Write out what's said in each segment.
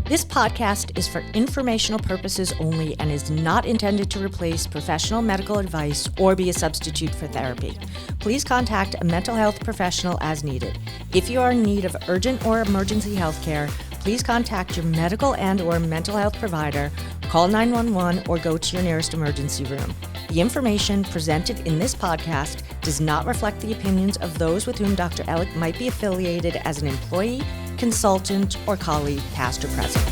This podcast is for informational purposes only and is not intended to replace professional medical advice or be a substitute for therapy. Please contact a mental health professional as needed. If you are in need of urgent or emergency health care, please contact your medical and or mental health provider, call 911, or go to your nearest emergency room. The information presented in this podcast does not reflect the opinions of those with whom Dr. Ellick might be affiliated as an employee, consultant, or colleague, past or present.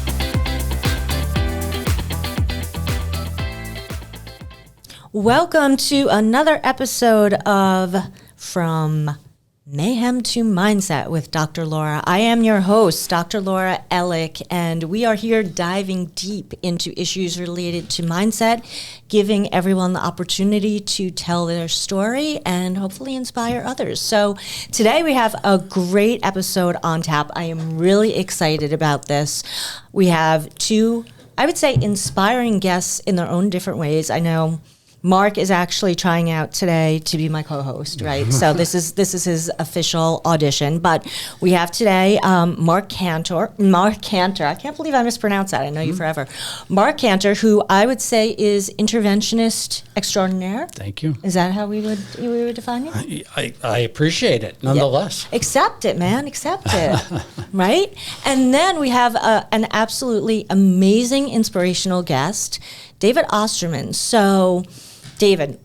Welcome to another episode of From Mayhem to Mindset with Dr. Laura. I am your host, Dr. Laura Ellick, and we are here diving deep into issues related to mindset, giving everyone the opportunity to tell their story and hopefully inspire others. So today we have a great episode on tap. I am really excited about this. We have two, I would say, inspiring guests in their own different ways. I know Mark is actually trying out today to be my co-host, right? So this is his official audition. But we have today Mark Cantor. I can't believe I mispronounced that. I know you forever. Mark Cantor, who I would say is interventionist extraordinaire. Thank you. Is that how we would define you? I appreciate it, nonetheless. Yeah. Accept it, man. Accept it. Right? And then we have an absolutely amazing, inspirational guest, David Osterman. So, David,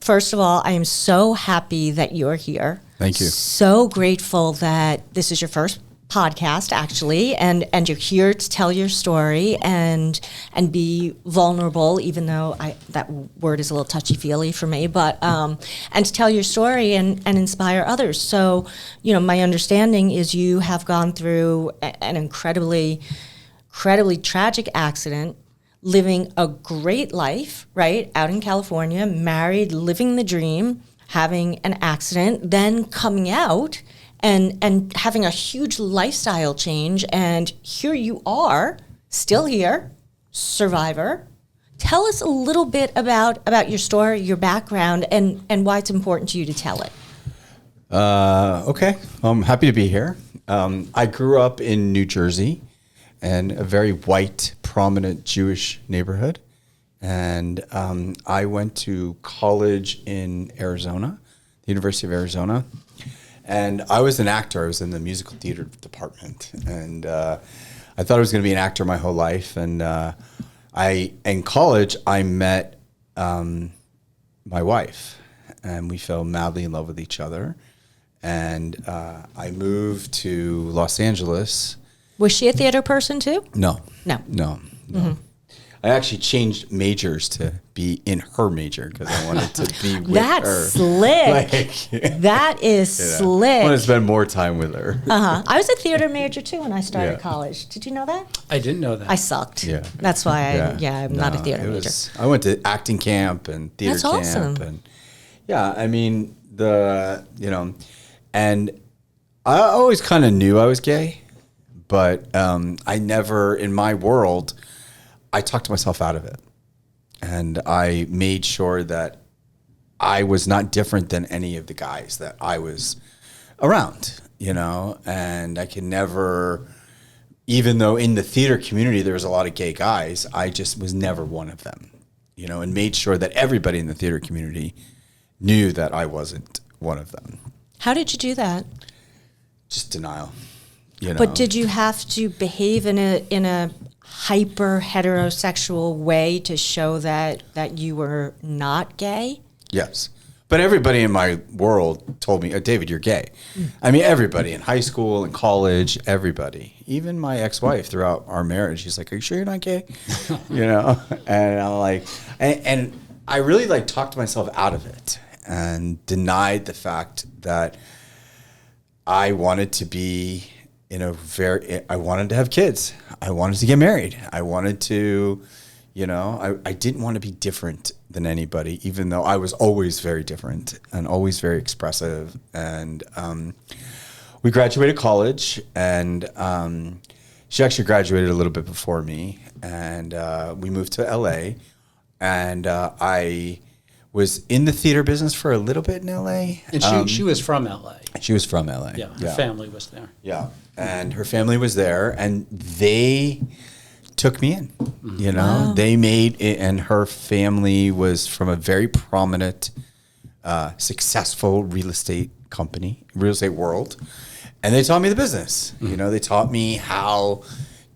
first of all, I am so happy that you're here. Thank you. So grateful that this is your first podcast, actually, and you're here to tell your story and be vulnerable, even though that word is a little touchy-feely for me, but and to tell your story and inspire others. So, my understanding is you have gone through an incredibly tragic accident, living a great life, right, out in California, married, living the dream, having an accident, then coming out and having a huge lifestyle change. And here you are, still here, survivor. Tell us a little bit about your story, your background, and why it's important to you to tell it. Okay, I'm happy to be here. I grew up in New Jersey, and a very white, prominent Jewish neighborhood. And I went to college in Arizona, the University of Arizona. And I was an actor. I was in the musical theater department. And I thought I was going to be an actor my whole life. And in college, I met my wife. And we fell madly in love with each other. And I moved to Los Angeles. Was she a theater person too? No. Mm-hmm. I actually changed majors to be in her major because I wanted to be with That's her. Slick. That is slick. I want to spend more time with her. I was a theater major too when I started college. Did you know that? I didn't know that. I sucked. Yeah. That's why I'm not a theater major. I went to acting camp and theater camp. That's awesome. And and I always kind of knew I was gay. But I never, in my world, I talked myself out of it. And I made sure that I was not different than any of the guys that I was around, and I can never, even though in the theater community there was a lot of gay guys, I just was never one of them, and made sure that everybody in the theater community knew that I wasn't one of them. How did you do that? Just denial. But did you have to behave in a hyper heterosexual way to show that you were not gay? Yes. But everybody in my world told me, David, you're gay. I mean, everybody in high school and college, everybody. Even my ex-wife throughout our marriage, she's like, are you sure you're not gay? And I'm like, and I really talked myself out of it and denied the fact that I wanted to be I wanted to have kids. I wanted to get married. I wanted to, I didn't want to be different than anybody, even though I was always very different and always very expressive. And we graduated college, and she actually graduated a little bit before me. And we moved to LA, and I was in the theater business for a little bit in LA. And she was from LA. She was from LA. Yeah, her family was there. Yeah. and her family was there, and they took me in. You know, they made it, and her family was from a very prominent, successful real estate world, and they taught me the business. You know, they taught me how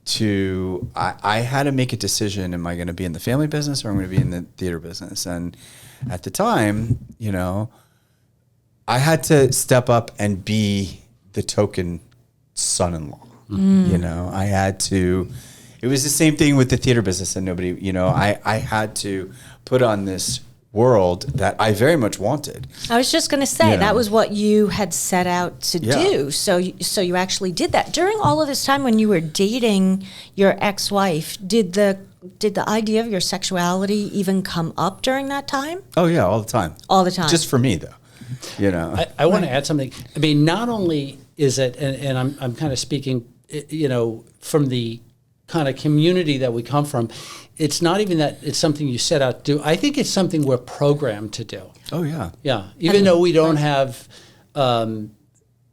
to. I had to make a decision: am I going to be in the family business or am I going to be in the theater business? And at the time, you know, I had to step up and be the token son-in-law. You know, I had to. It was the same thing with the theater business, and nobody, you know, I had to put on this world that I very much wanted. I was just going to say, You know. that was what you had set out to do. So you actually did that. During all of this time when you were dating your ex-wife, did the idea of your sexuality even come up during that time? Oh yeah, all the time. All the time. Just for me though, you know. I want to add something. I mean, not only is it, and I'm kind of speaking, you know, from the kind of community that we come from, it's not even that it's something you set out to do. I think it's something we're programmed to do. Oh yeah. Yeah, even though we don't have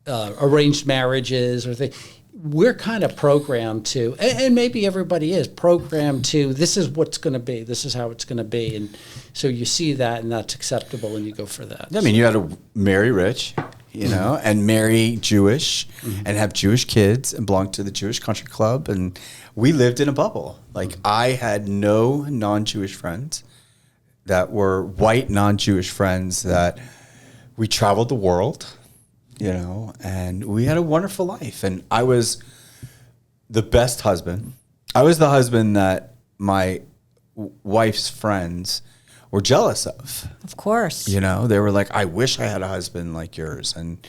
arranged marriages or things, we're kind of programmed to, and maybe everybody is programmed to, this is what's going to be, this is how it's going to be. And so you see that and that's acceptable and you go for that. I mean, you had to marry rich, you know, and marry Jewish and have Jewish kids and belong to the Jewish country club. And we lived in a bubble. Like I had no non-Jewish friends that were white non-Jewish friends that we traveled the world, you know, and we had a wonderful life. And I was the best husband. I was the husband that my wife's friends were jealous of. Of course. You know, they were like, I wish I had a husband like yours. And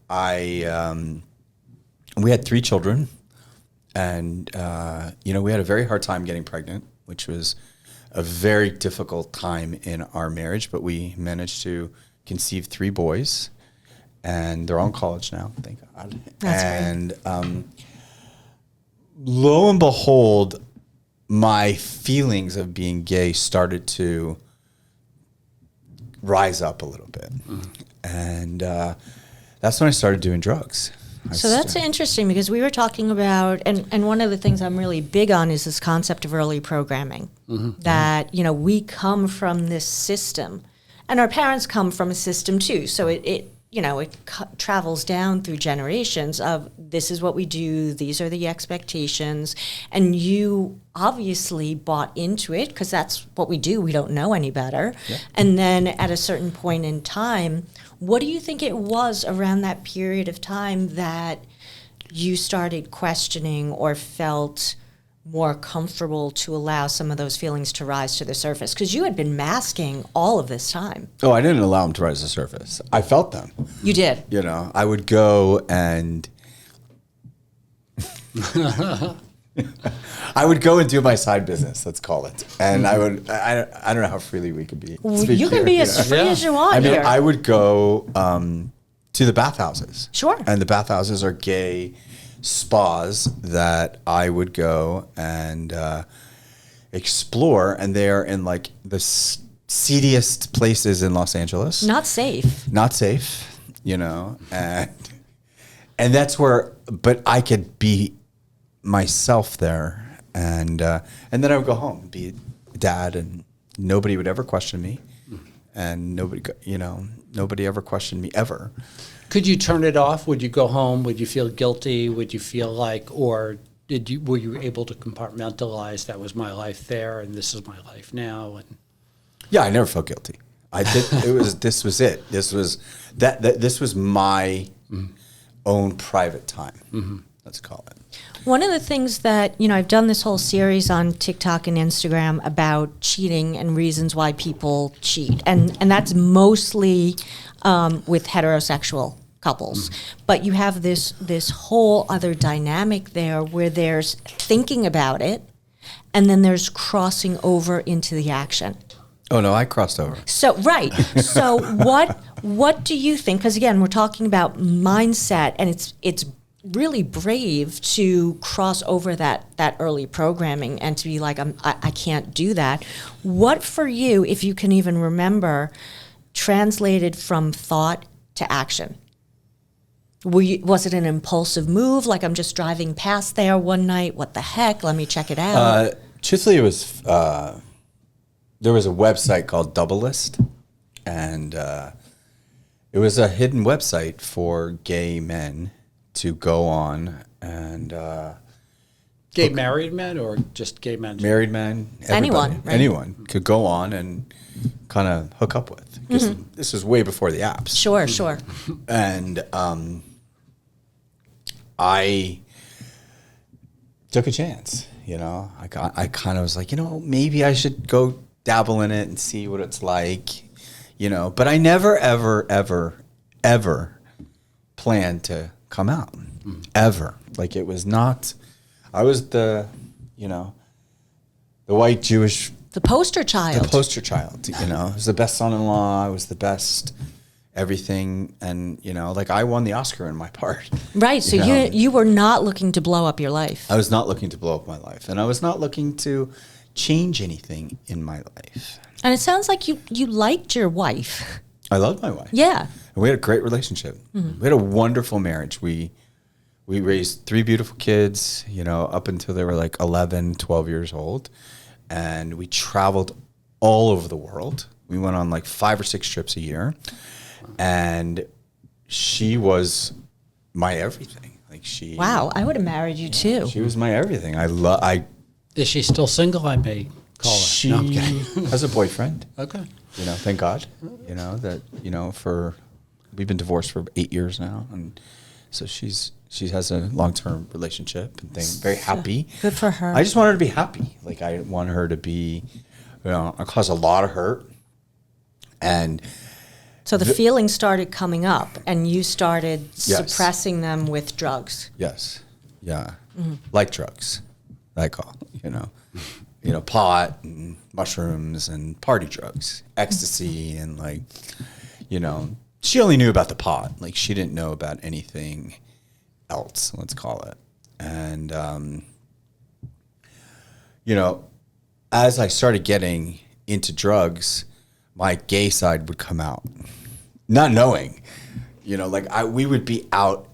we had 3 children. And, you know, we had a very hard time getting pregnant, which was a very difficult time in our marriage. But we managed to conceive 3 boys. And they're all in college now, thank God. That's great. Lo and behold, my feelings of being gay started to rise up a little bit. And that's when I started doing drugs. So that's interesting because we were talking about, and one of the things I'm really big on is this concept of early programming. That, you know, we come from this system and our parents come from a system too. So it you know, it travels down through generations of this is what we do, these are the expectations, and you obviously bought into it because that's what we do. We don't know any better. Yeah. And then at a certain point in time, what do you think it was around that period of time that you started questioning or felt more comfortable to allow some of those feelings to rise to the surface? Because you had been masking all of this time. Oh, I didn't allow them to rise to the surface. I felt them. You did? You know, I would go and I would go and do my side business, let's call it. And I don't know how freely we could be. You can be as free as you want. I mean, here. I would go to the bathhouses. Sure. And the bathhouses are gay spas that I would go and explore, and they're in like the seediest places in Los Angeles. Not safe, you know, and that's where, but I could be myself there, and then I would go home, be a dad, and nobody would ever question me, and nobody ever questioned me ever. Could you turn it off? Would you go home? Would you feel guilty? Would you feel like, or were you able to compartmentalize that was my life there and this is my life now? And yeah, I never felt guilty. I did. This was it. This was this was my own private time. Let's call it. One of the things that, you know, I've done this whole series on TikTok and Instagram about cheating and reasons why people cheat. And that's mostly with heterosexual couples. But you have this whole other dynamic there where there's thinking about it and then there's crossing over into the action. Oh no, I crossed over. So right. So what do you think? Because again, we're talking about mindset, and it's really brave to cross over that early programming and to be like, I can't do that. What for you, if you can even remember, translated from thought to action? Was it an impulsive move? Like, I'm just driving past there one night. What the heck? Let me check it out. Truthfully, it was there was a website called Double List, and it was a hidden website for gay men to go on and Gay married men or just gay men? married men, Anyone, right? anyone could go on and kind of hook up with. 'Cause this was way before the apps. Sure, sure. And I took a chance, you know. I kind of was like, you know, maybe I should go dabble in it and see what it's like, you know. But I never, ever, ever, ever planned to come out, ever. Like, it was not. I was the, you know, the white Jewish. The poster child. The poster child, you know. I was the best son-in-law. I was the best everything. And, you know, like, I won the Oscar in my part. Right. So you were not looking to blow up your life. I was not looking to blow up my life. And I was not looking to change anything in my life. And it sounds like you liked your wife. I loved my wife. Yeah. And we had a great relationship. We had a wonderful marriage. We raised 3 beautiful kids, you know, up until they were like 11, 12 years old. And we traveled all over the world. We went on like 5 or 6 trips a year. And she was my everything. Like, she. Wow. I would have married you too. She was my everything. Is she still single? I may call her. She No, I'm kidding. has a boyfriend. Okay. You know, thank God. You know that. You know, we've been divorced for 8 years now, and so she has a long-term relationship and thing. Very happy. Good for her. I just want her to be happy. Like, I want her to be. You know, I caused a lot of hurt, and. So the feelings started coming up, and you started Yes. suppressing them with drugs. Yes. Yeah. Like drugs, I call, you know, pot and mushrooms and party drugs, ecstasy, and, like, you know, she only knew about the pot. Like, she didn't know about anything else, let's call it. And, you know, as I started getting into drugs, my gay side would come out, not knowing, you know, like, we would be out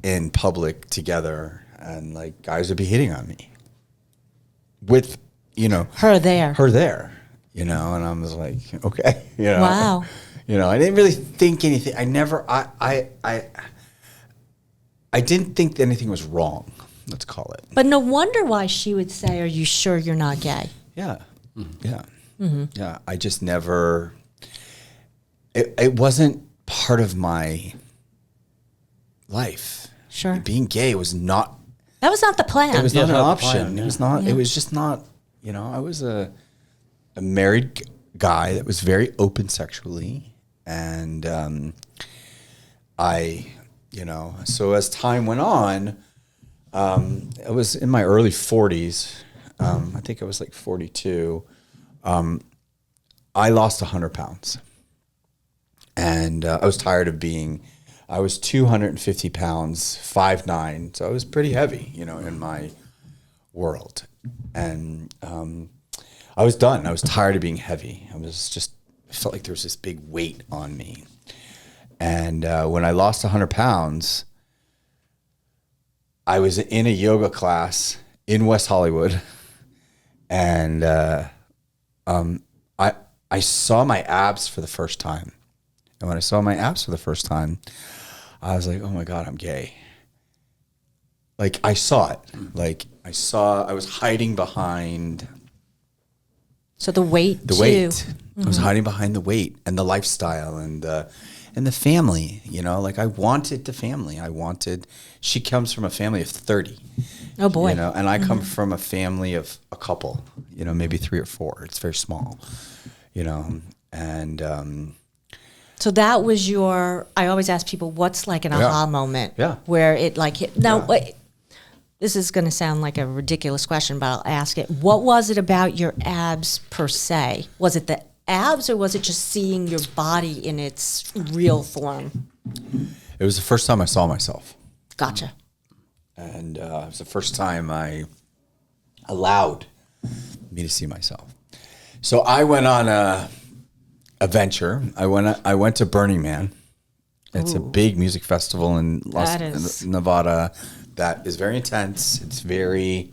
in public together, and, like, guys would be hitting on me with, you know, Her there. you know, and I was like, okay, you know, Wow. you know, I didn't really think anything. I didn't think that anything was wrong. Let's call it. But no wonder why she would say, "Are you sure you're not gay?" Yeah. Yeah. Yeah. I just never, it wasn't part of my life. Sure. Being gay was not, That was not the plan. it was Yeah, not an not the option. plan, It was yeah. not, it was just not, you know, I was a married guy that was very open sexually. And you know, so as time went on, I was in my early 40s. I think I was like 42. I lost 100 pounds. And I was tired of I was 250 pounds, 5'9". So I was pretty heavy, you know, in my world. And I was done. I was tired of being heavy. I felt like there was this big weight on me. And when I lost 100 pounds, I was in a yoga class in West Hollywood, and I saw my abs for the first time. And when I saw my abs for the first time, I was like, oh my God, I'm gay. Like, I saw it. Like, I was hiding behind So the weight. the too. weight. I was hiding behind the weight and the lifestyle and the family, you know, like, I wanted the family. She comes from a family of 30. Oh boy. You know, and I come from a family of a couple, you know, maybe 3 or 4. It's very small, you know, and So that was I always ask people, what's like an aha moment? Yeah. Where it like hit. Now, Yeah. wait, this is going to sound like a ridiculous question, but I'll ask it. What was it about your abs per se? Was it the abs, or was it just seeing your body in its real form? it was the first time I saw myself. Gotcha. And it was the first time I allowed me to see myself. So I went on a venture. I went to Burning Man It's a big music festival in Nevada that is very intense. It's very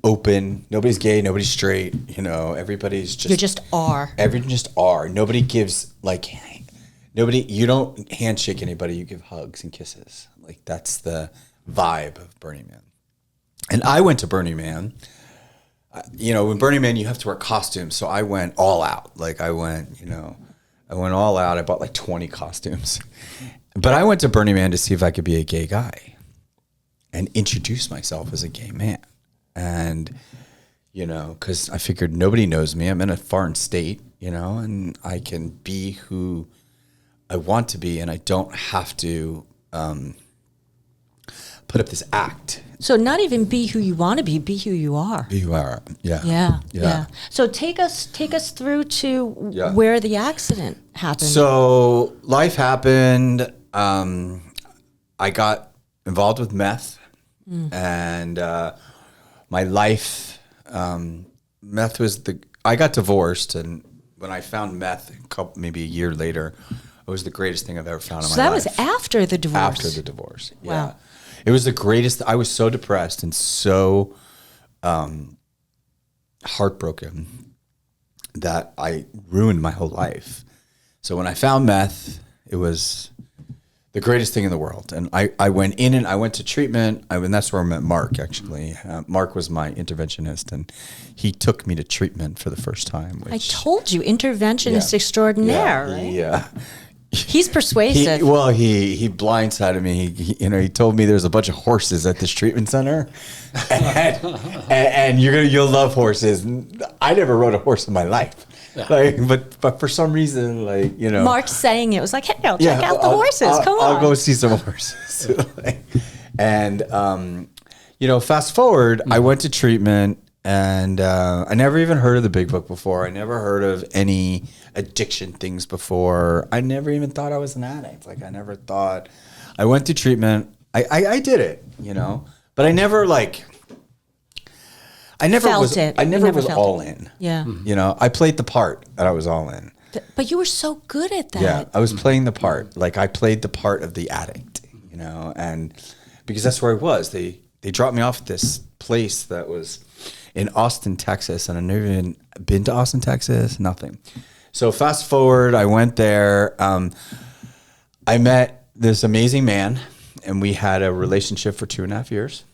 open. Nobody's gay. Nobody's straight. You know, everybody's just. You just are. Everyone just are. Nobody gives nobody. You don't handshake anybody. You give hugs and kisses. Like that's the vibe of Burning Man. And I went to Burning Man. You know, in Burning Man, you have to wear costumes. So I went all out. Like I went all out. I bought like 20 costumes. But I went to Burning Man to see if I could be a gay guy and introduce myself as a gay man. And, you know, because I figured nobody knows me. I'm in a foreign state, you know, and I can be who I want to be. And I don't have to put up this act. So not even be who you want to be who you are. Be who you are. Yeah. Yeah. So take us through to where the accident happened. So life happened. I got involved with meth and my life, meth was I got divorced, and when I found meth maybe a year later, it was the greatest thing I've ever found in my life. So that was after the divorce? After the divorce, yeah. Wow. It was the greatest. I was so depressed and so heartbroken that I ruined my whole life. So when I found meth, it was the greatest thing in the world. And I went in and I went to treatment. And that's where I met Mark, actually. Mark was my interventionist, and he took me to treatment for the first time. I told you, interventionist extraordinaire, right? Yeah. He's persuasive. He blindsided me. He told me there's a bunch of horses at this treatment center, and you'll love horses. I never rode a horse in my life. Yeah. But for some reason, Mark saying it was like, hey, I'll check out the horses. Come on. I'll go see some horses. And fast forward, I went to treatment, and I never even heard of the Big Book before. I never heard of any addiction things before. I never even thought I was an addict. I never thought. I went to treatment. I did it, but I never I never was all in. Yeah. I played the part that I was all in. But you were so good at that. Yeah, I was playing the part. I played the part of the addict, and because that's where I was. They dropped me off at this place that was in Austin, Texas, and I've never even been to Austin, Texas, nothing. So fast forward, I went there. I met this amazing man, and we had a relationship for 2.5 years.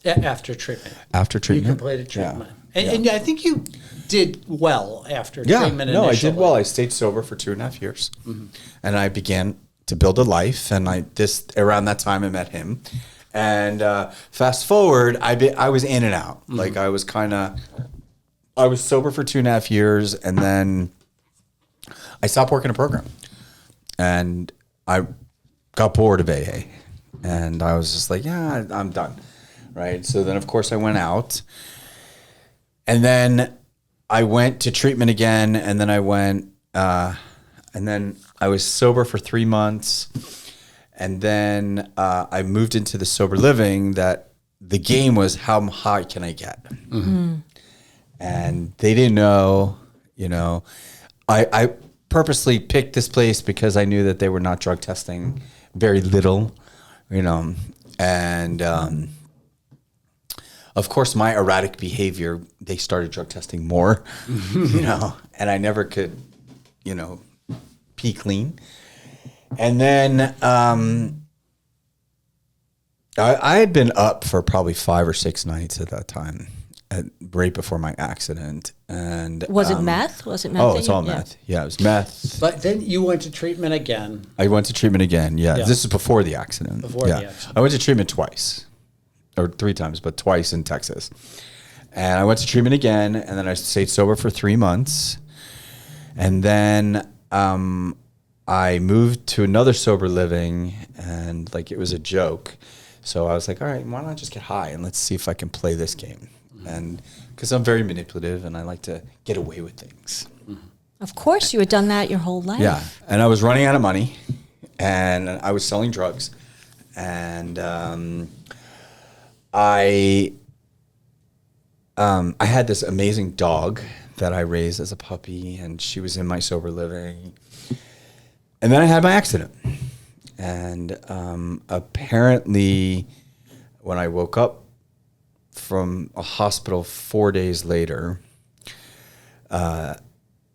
After treatment. After treatment. You completed treatment. Yeah. And I think you did well after treatment initially. I did well. I stayed sober for 2.5 years. Mm-hmm. And I began to build a life. And around that time, I met him. And fast forward, I was in and out. Mm-hmm. I was sober for 2.5 years. And then I stopped working a program. And I got bored of AA. And I was just like, yeah, I'm done. Right. So then, of course, I went out, and then I went to treatment again. And then I was sober for 3 months. And then I moved into the sober living that the game was, how high can I get? Mm-hmm. And they didn't know, I purposely picked this place because I knew that they were not drug testing very little, and, of course, my erratic behavior, they started drug testing more, and I never could, pee clean. And then I had been up for probably 5 or 6 nights at that time, right before my accident. And was it meth? Was it meth? Oh, it's all meth. Yeah, it was meth. But then you went to treatment again. I went to treatment again, yeah. This is before the accident. The accident. I went to treatment twice. Or 3 times, but twice in Texas. And I went to treatment again, and then I stayed sober for 3 months. And then I moved to another sober living, and it was a joke. So I was like, all right, why don't I just get high, and let's see if I can play this game. And because I'm very manipulative, and I like to get away with things. Of course, you had done that your whole life. Yeah, and I was running out of money, and I was selling drugs. And I had this amazing dog that I raised as a puppy, and she was in my sober living. And then I had my accident. And apparently, when I woke up from a hospital 4 days later,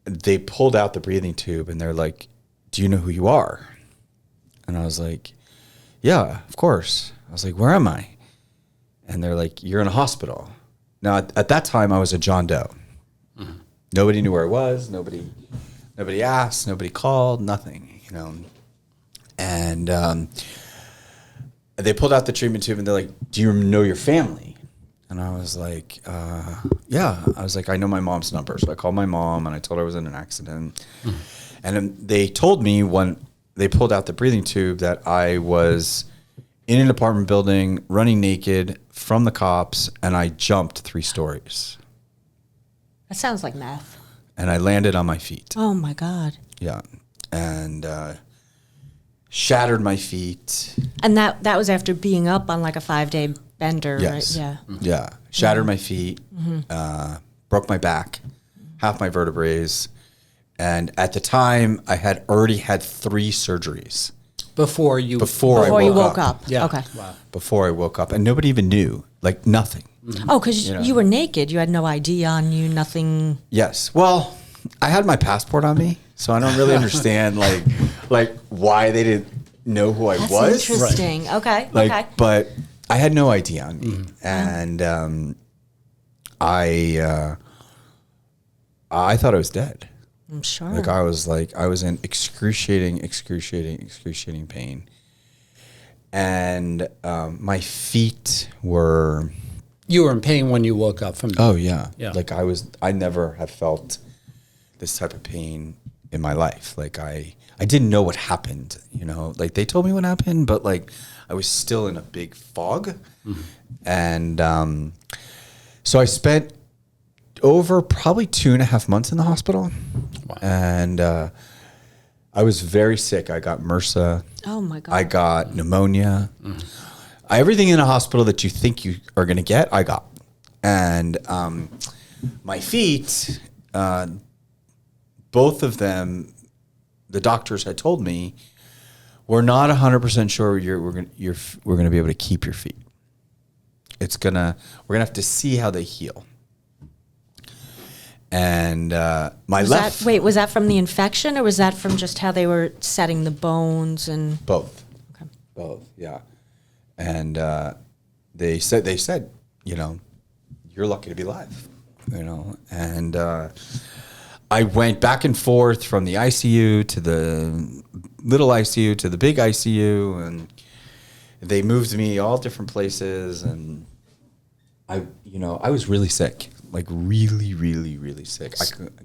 they pulled out the breathing tube and they're like, "Do you know who you are?" And I was like, "Yeah, of course." I was like, "Where am I?" And they're like, "You're in a hospital." Now, at that time, I was a John Doe. Mm-hmm. Nobody knew where I was. Nobody asked. Nobody called. Nothing, you know. And they pulled out the treatment tube and they're like, "Do you know your family?" And I was like, "Yeah." I was like, "I know my mom's number." So I called my mom and I told her I was in an accident. Mm-hmm. And then they told me when they pulled out the breathing tube that I was in an apartment building, running naked from the cops, and I jumped 3 stories. That sounds like meth. And I landed on my feet. Oh my God. Yeah. And shattered my feet. And that was after being up on like a 5-day bender, Yes. right? Yeah. Mm-hmm. Yeah. Shattered my feet, broke my back, half my vertebrae. And at the time, I had already had 3 surgeries. Before you woke up. Yeah. Okay. Wow. Before I woke up. And nobody even knew. Like, nothing. Mm-hmm. Oh, because you were naked. You had no ID on you, nothing. Yes. Well, I had my passport on me, so I don't really understand, like why they didn't know who I That's was. interesting. Right. Okay. Like, okay. But I had no ID on me. And I thought I was dead. I'm sure. I was in excruciating pain. And my feet were... You were in pain when you woke up from... Oh, yeah. Yeah. Like I never have felt this type of pain in my life. Like I didn't know what happened, you know, like they told me what happened, but like I was still in a big fog. Mm-hmm. And so I spent over probably 2.5 months in the hospital. Wow. And I was very sick. I got MRSA. Oh my God. I got pneumonia. Mm-hmm. Everything in a hospital that you think you are going to get, I got. And my feet, both of them, the doctors had told me, we're not 100% sure we're going to be able to keep your feet. We're going to have to see how they heal. And was that from the infection or was that from just how they were setting the bones and both? Okay. Both, yeah. And they said, you know, you're lucky to be alive, you know. And I went back and forth from the ICU to the little ICU to the big ICU, and they moved me all different places. And I was really sick, like really, really, really sick.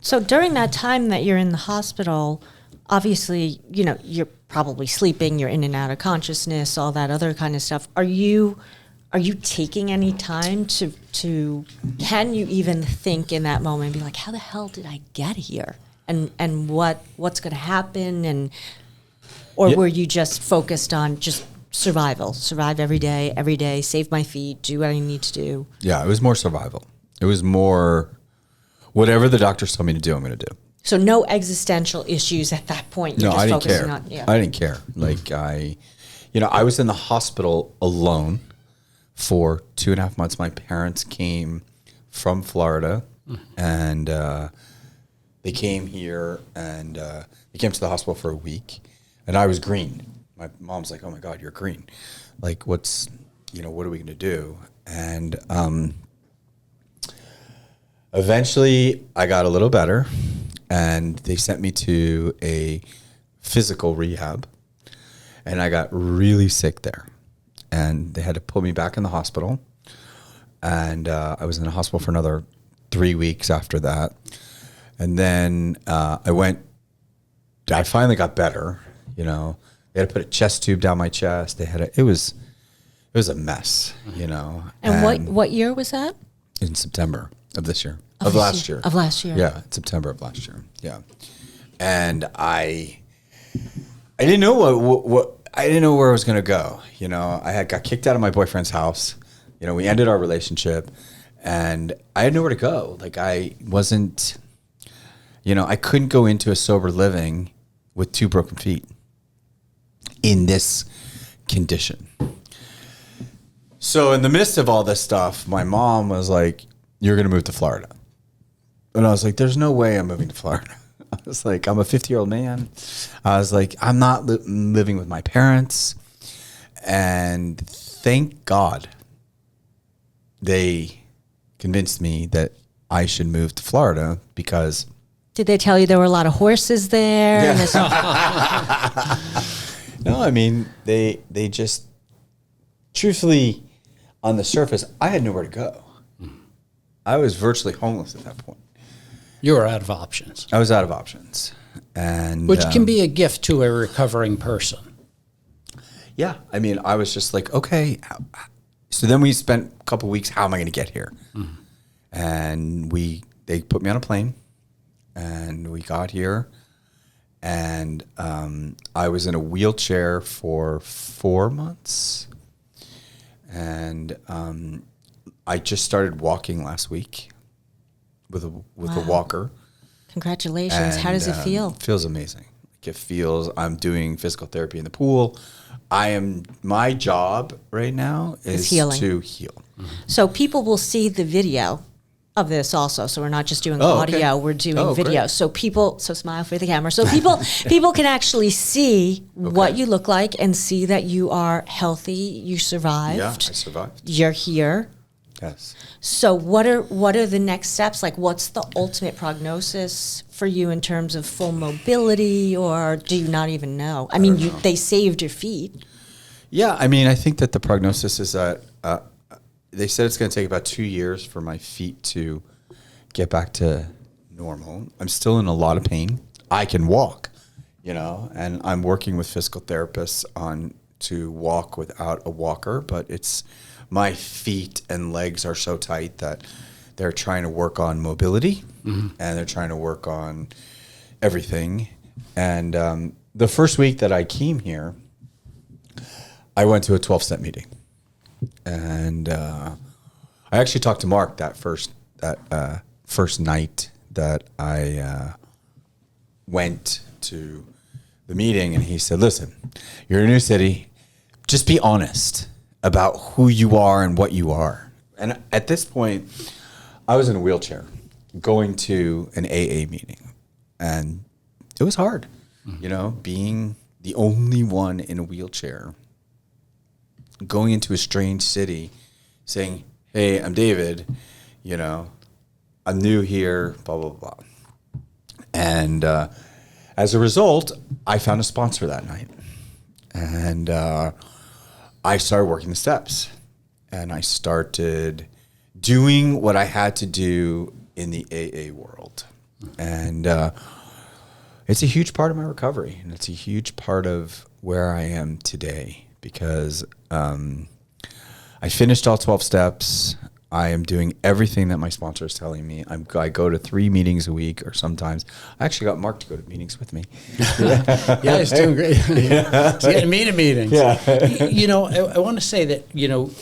So during that time that you're in the hospital, obviously, you know, you're probably sleeping, you're in and out of consciousness, all that other kind of stuff. Are you taking any time to can you even think in that moment and be like, how the hell did I get here? And what's going to happen? Or were you just focused on just survive every day, save my feet, do what I need to do? Yeah, it was more survival. It was more whatever the doctors told me to do, I'm going to do. So no existential issues at that point. You're I didn't care. I didn't care. Like I was in the hospital alone for 2.5 months. My parents came from Florida, and they came here, and they came to the hospital for a week, and I was green. My mom's like, "Oh my God, you're green. Like, what are we going to do?" And eventually, I got a little better. And they sent me to a physical rehab, and I got really sick there. And they had to pull me back in the hospital. And I was in the hospital for another 3 weeks after that. And then I finally got better, you know. They had to put a chest tube down my chest. It was a mess, you know. And what year was that? In September of this year. Of last year. Of last year. Yeah, September of last year. Yeah. And I didn't know I didn't know where I was going to go. You know, I got kicked out of my boyfriend's house. You know, we ended our relationship, and I had nowhere to go. Like I wasn't, you know, I couldn't go into a sober living with 2 broken feet in this condition. So in the midst of all this stuff, my mom was like, "You're going to move to Florida." And I was like, "There's no way I'm moving to Florida." I was like, "I'm a 50-year-old man." I was like, "I'm not living with my parents." And thank God they convinced me that I should move to Florida because... Did they tell you there were a lot of horses there? Yeah. And this- No, I mean, they just, truthfully, on the surface, I had nowhere to go. I was virtually homeless at that point. You were out of options. I was out of options. And Which can be a gift to a recovering person. yeah, I mean, I was just like, okay. So then we spent a couple weeks, how am I going to get here? And they put me on a plane, and we got here, and I was in a wheelchair for 4 months, and I just started walking last week with a walker. Congratulations. How does it feel? It feels amazing. Like, it feels, I'm doing physical therapy in the pool. My job right now is healing. to heal. So people will see the video of this also. So we're not just doing Oh, audio, okay. we're doing Oh, video. great. So smile for the camera. So people can actually see what you look like and see that you are healthy, you survived. Yeah, I survived. You're here. Yes. So what are the next steps? Like, what's the ultimate prognosis for you in terms of full mobility, or do you not even know? I mean, they saved your feet. Yeah, I mean, I think that the prognosis is that they said it's going to take about 2 years for my feet to get back to normal. I'm still in a lot of pain. I can walk, and I'm working with physical therapists to walk without a walker, but it's my feet and legs are so tight that they're trying to work on mobility and they're trying to work on everything. And the first week that I came here, I went to a 12-step meeting, and I actually talked to Mark that first night that I went to the meeting, and he said, "Listen, you're in a new city. Just be honest about who you are and what you are." And at this point, I was in a wheelchair going to an AA meeting, and it was hard, being the only one in a wheelchair, going into a strange city, saying, "Hey, I'm David, I'm new here, blah, blah, blah." And as a result, I found a sponsor that night. And I started working the steps. And I started doing what I had to do in the AA world. And it's a huge part of my recovery. And it's a huge part of where I am today. Because I finished all 12 steps. I am doing everything that my sponsor is telling me. I go to 3 meetings a week, or sometimes I actually got Mark to go to meetings with me. Yeah, he's doing great. He's getting me to meetings. Yeah. I want to say that,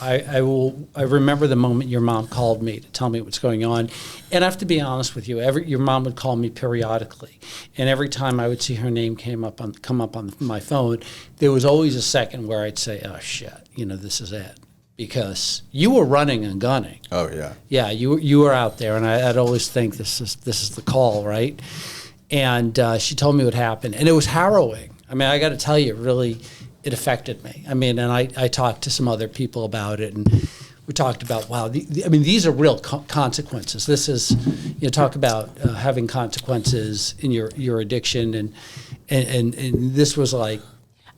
I remember the moment your mom called me to tell me what's going on. And I have to be honest with you, your mom would call me periodically. And every time I would see her name come up on my phone, there was always a second where I'd say, "Oh shit, this is it." Because you were running and gunning. Oh yeah. Yeah, you were out there, and I'd always think this is the call, right? And she told me what happened, and it was harrowing. I mean, I got to tell you, it affected me. I mean, and I talked to some other people about it, and we talked about, wow, these are real consequences. This is, talk about having consequences in your addiction, and this was like.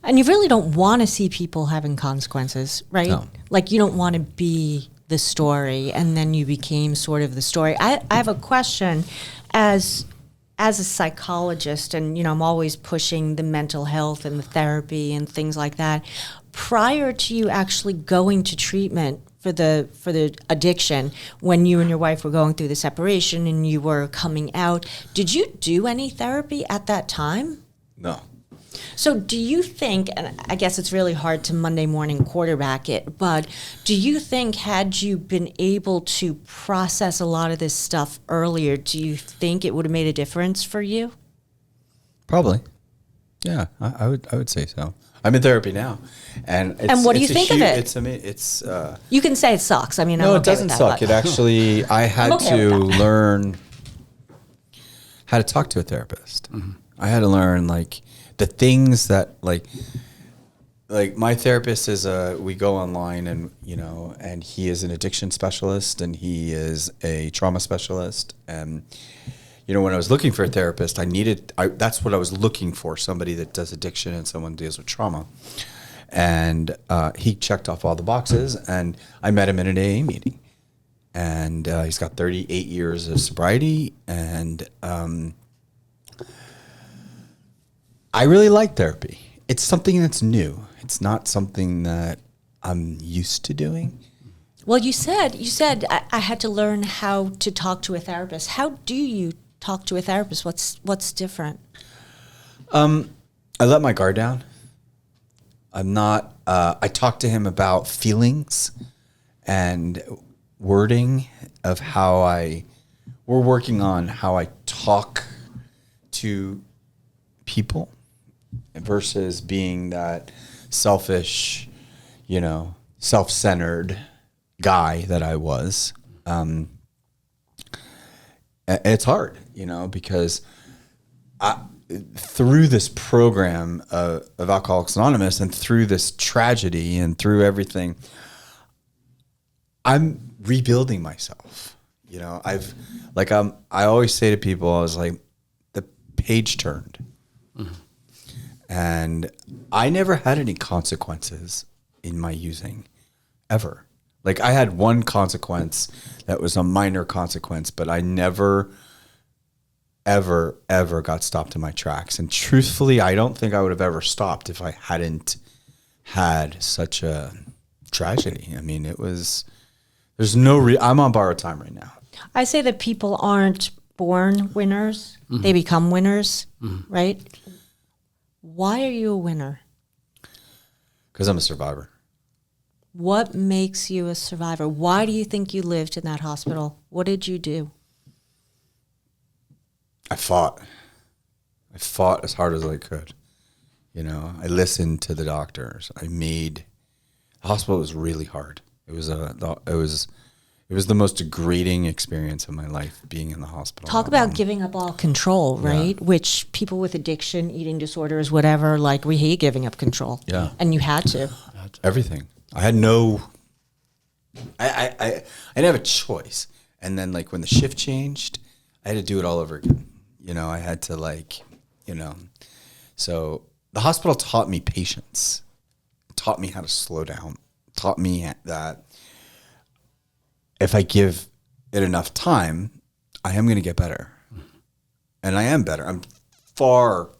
And you really don't want to see people having consequences, right? No. Like, you don't want to be the story, and then you became sort of the story. I have a question as a psychologist, and, I'm always pushing the mental health and the therapy and things like that. Prior to you actually going to treatment for the addiction, when you and your wife were going through the separation and you were coming out, did you do any therapy at that time? No. So do you think, and I guess it's really hard to Monday morning quarterback it, but do you think had you been able to process a lot of this stuff earlier, do you think it would have made a difference for you? Probably. Yeah, I would say so. I'm in therapy now, and what do you think of it? It's You can say it sucks. I mean, no, I'm it okay doesn't with that, suck. but- It actually, I had okay to with that. learn how to talk to a therapist. I had to learn like the things that like my therapist is we go online and and he is an addiction specialist and he is a trauma specialist. And when I was looking for a therapist, that's what I was looking for, somebody that does addiction and someone who deals with trauma. And he checked off all the boxes, and I met him in an AA meeting. And he's got 38 years of sobriety, and I really like therapy. It's something that's new. It's not something that I'm used to doing. Well, you said I had to learn how to talk to a therapist. How do you talk to a therapist? What's different? I let my guard down. I'm not. I talk to him about feelings and wording of how we're working on how I talk to people versus being that selfish, self-centered guy that I was. It's hard, because through this program of Alcoholics Anonymous and through this tragedy and through everything, I'm rebuilding myself. I always say to people, I was like, the page turned. And I never had any consequences in my using, ever. Like, I had one consequence that was a minor consequence, but I never, ever, ever got stopped in my tracks. And truthfully, I don't think I would have ever stopped if I hadn't had such a tragedy. I mean, there's no I'm on borrowed time right now. I say that people aren't born winners. They become winners, right? Why are you a winner? Because I'm a survivor. What makes you a survivor? Why do you think you lived in that hospital? What did you do? I fought as hard as I could. I listened to the doctors. The hospital was really hard. It was the most degrading experience of my life, being in the hospital. Talk about giving up all control, right? Yeah. Which people with addiction, eating disorders, whatever, like, we hate giving up control. Yeah. And you had to. Everything. I had I didn't have a choice. And then, like, when the shift changed, I had to do it all over again. I had to, so the hospital taught me patience, taught me how to slow down, taught me that if I give it enough time, I am going to get better. And I am better. I'm far,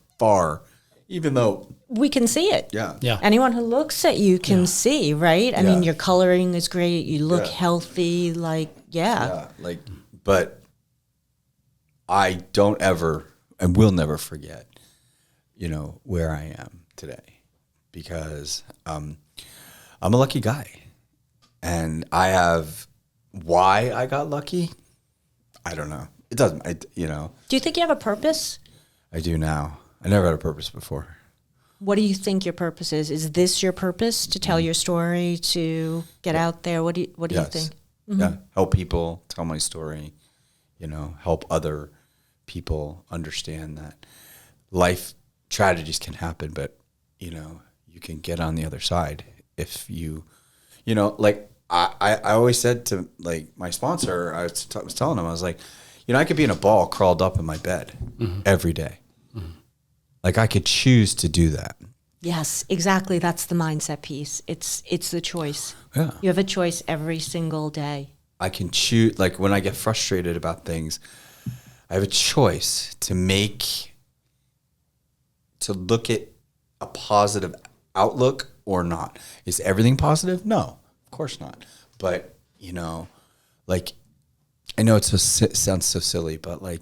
even though we can see it. Yeah. Anyone who looks at you can see, right? I mean, your coloring is great. You look healthy. But I don't ever, and will never forget, where I am today, because I'm a lucky guy, and why I got lucky, I don't know. It doesn't, Do you think you have a purpose? I do now. I never had a purpose before. What do you think your purpose is? Is this your purpose, to tell your story, to get out there? What do you think? Mm-hmm. Yeah, help people, tell my story, help other people understand that life tragedies can happen, but, you can get on the other side if you, I always said to, like, my sponsor, I was telling him, I was like, I could be in a ball curled up in my bed every day. Like, I could choose to do that. Yes, exactly. That's the mindset piece. It's the choice. Yeah. You have a choice every single day. I can choose, like, when I get frustrated about things, I have a choice to look at a positive outlook or not. Is everything positive? No, of course not. But, like, I know it sounds so silly, but, like,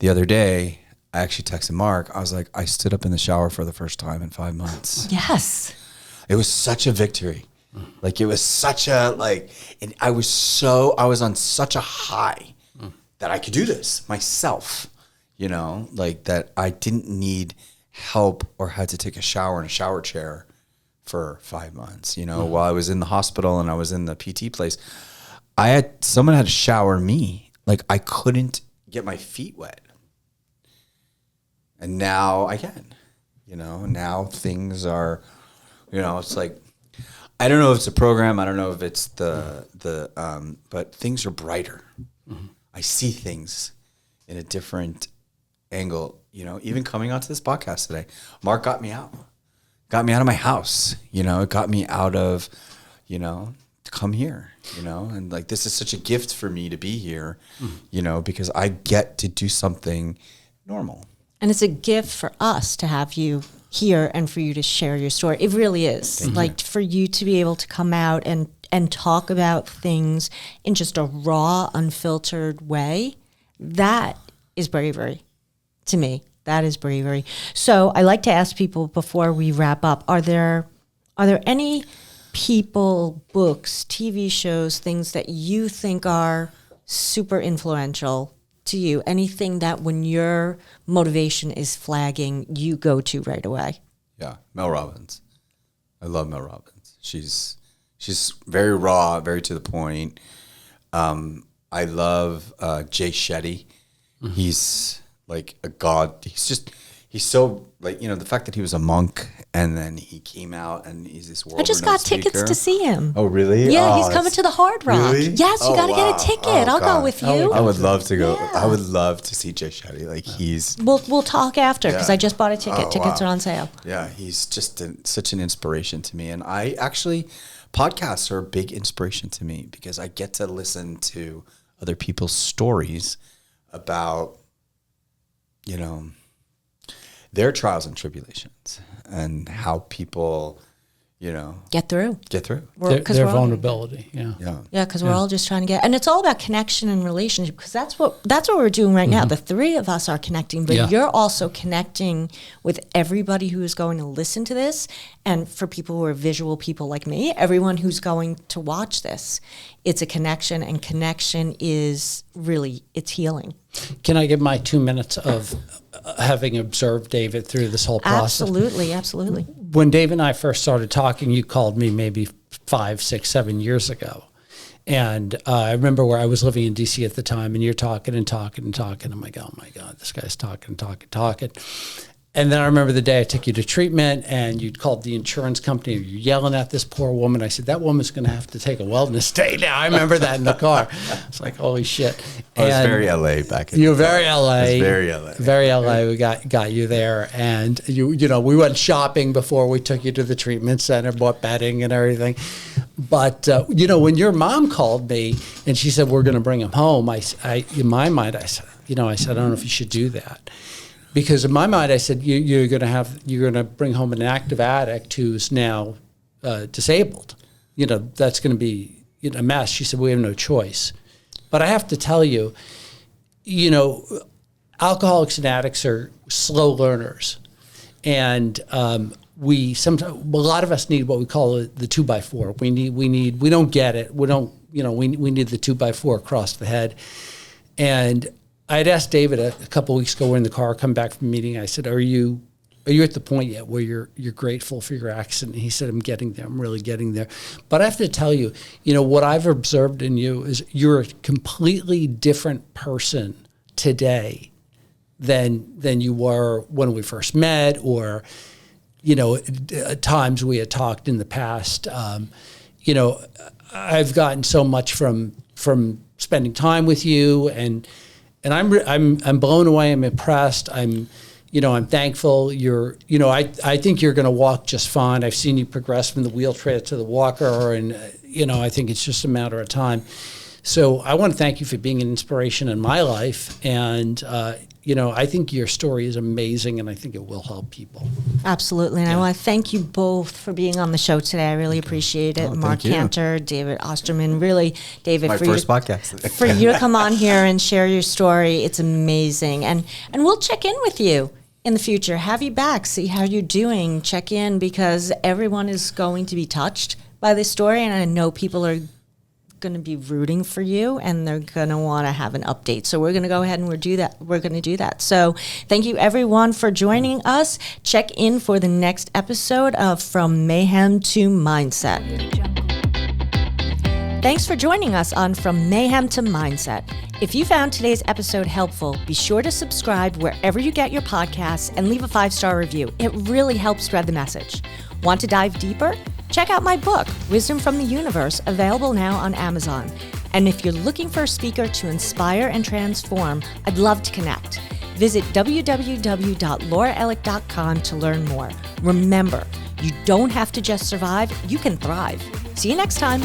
the other day, I actually texted Mark. I was like, I stood up in the shower for the first time in 5 months. Yes. It was such a victory. Like, it was such a, and I was on such a high that I could do this myself, that I didn't need help or had to take a shower in a shower chair for 5 months. You know, while I was in the hospital and I was in the PT place, someone had to shower me. Like I couldn't get my feet wet. And now I can, you know, now things are, you know, it's like, I don't know if it's a program. I don't know if it's but things are brighter. Mm-hmm. I see things in a different angle, you know, even coming onto this podcast today. Mark got me out of my house, you know, it got me out of, you know, to come here, you know, and like, this is such a gift for me to be here, you know, because I get to do something normal. And it's a gift for us to have you here and for you to share your story. It really is. Like for you to be able to come out and talk about things in just a raw, unfiltered way, that is bravery to me. That is bravery. So I like to ask people before we wrap up, are there any people, books, TV shows, things that you think are super influential to you? Anything that when your motivation is flagging, you go to right away? Yeah, Mel Robbins. I love Mel Robbins. She's very raw, very to the point. I love Jay Shetty. Mm-hmm. He's like a god. He's so, like, you know, the fact that he was a monk and then he came out and he's this world. I just got tickets to see him. Oh, really? Yeah, he's coming to the Hard Rock. Really? Yes, you got to get a ticket. I'll go with you. I would love to go. Yeah. I would love to see Jay Shetty. Like We'll talk after because I just bought a ticket. Tickets are on sale. Yeah, he's just such an inspiration to me. And I actually, podcasts are a big inspiration to me because I get to listen to other people's stories about, you know, their trials and tribulations and how people, you know, get through their vulnerability. Yeah, because we're all just trying to get, and it's all about connection and relationship, because that's what we're doing right now. The three of us are connecting, but you're also connecting with everybody who is going to listen to this, and for people who are visual people like me, everyone who's going to watch this. It's a connection, and connection is really, it's healing. Can I give my 2 minutes of having observed David through this whole process? Absolutely. When Dave and I first started talking, you called me maybe 5, 6, 7 years ago. And I remember where I was living in D.C. at the time, and you're talking and talking and talking. I'm like, oh, my God, this guy's talking. And then I remember the day I took you to treatment and you'd called the insurance company and you're yelling at this poor woman. I said, that woman's going to have to take a wellness day now. I remember that in the car. It's like, holy shit. I was very LA back in You were very LA. I was very LA. Very LA. We got you there. And, you know, we went shopping before we took you to the treatment center, bought bedding and everything. But, you know, when your mom called me and she said, we're going to bring him home, I in my mind, I said, I don't know if you should do that. Because in my mind, I said, you're going to bring home an active addict who's now disabled. You know, that's going to be a mess. She said, we have no choice. But I have to tell you, you know, alcoholics and addicts are slow learners. And we sometimes, a lot of us need what we call the 2x4. We don't get it. We need the 2x4 across the head. And I had asked David a couple of weeks ago, we're in the car, come back from a meeting. I said, are you at the point yet where you're grateful for your accident? And he said, I'm getting there. I'm really getting there. But I have to tell you, you know, what I've observed in you is you're a completely different person today than you were when we first met, or, you know, times we had talked in the past. You know, I've gotten so much from spending time with you, and I'm blown away. I'm impressed. I'm thankful. I think you're going to walk just fine. I've seen you progress from the wheelchair to the walker, and I think it's just a matter of time. So I want to thank you for being an inspiration in my life, and I think your story is amazing, and I think it will help people. Absolutely, and I want to thank you both for being on the show today. I really appreciate it. Mark Cantor, David Osterman. Really, David, my first podcast. For you to come on here and share your story, it's amazing, and we'll check in with you in the future. Have you back, see how you're doing. Check in, because everyone is going to be touched by this story, and I know people are going to be rooting for you, and they're going to want to have an update. So we're going to go ahead and we're going to do that. So thank you everyone for joining us. Check in for the next episode of From Mayhem to Mindset. Thanks for joining us on From Mayhem to Mindset. If you found today's episode helpful, be sure to subscribe wherever you get your podcasts and leave a 5-star review. It really helps spread the message. Want to dive deeper? Check out my book, Wisdom from the Universe, available now on Amazon. And if you're looking for a speaker to inspire and transform, I'd love to connect. Visit www.lauraellick.com to learn more. Remember, you don't have to just survive, you can thrive. See you next time.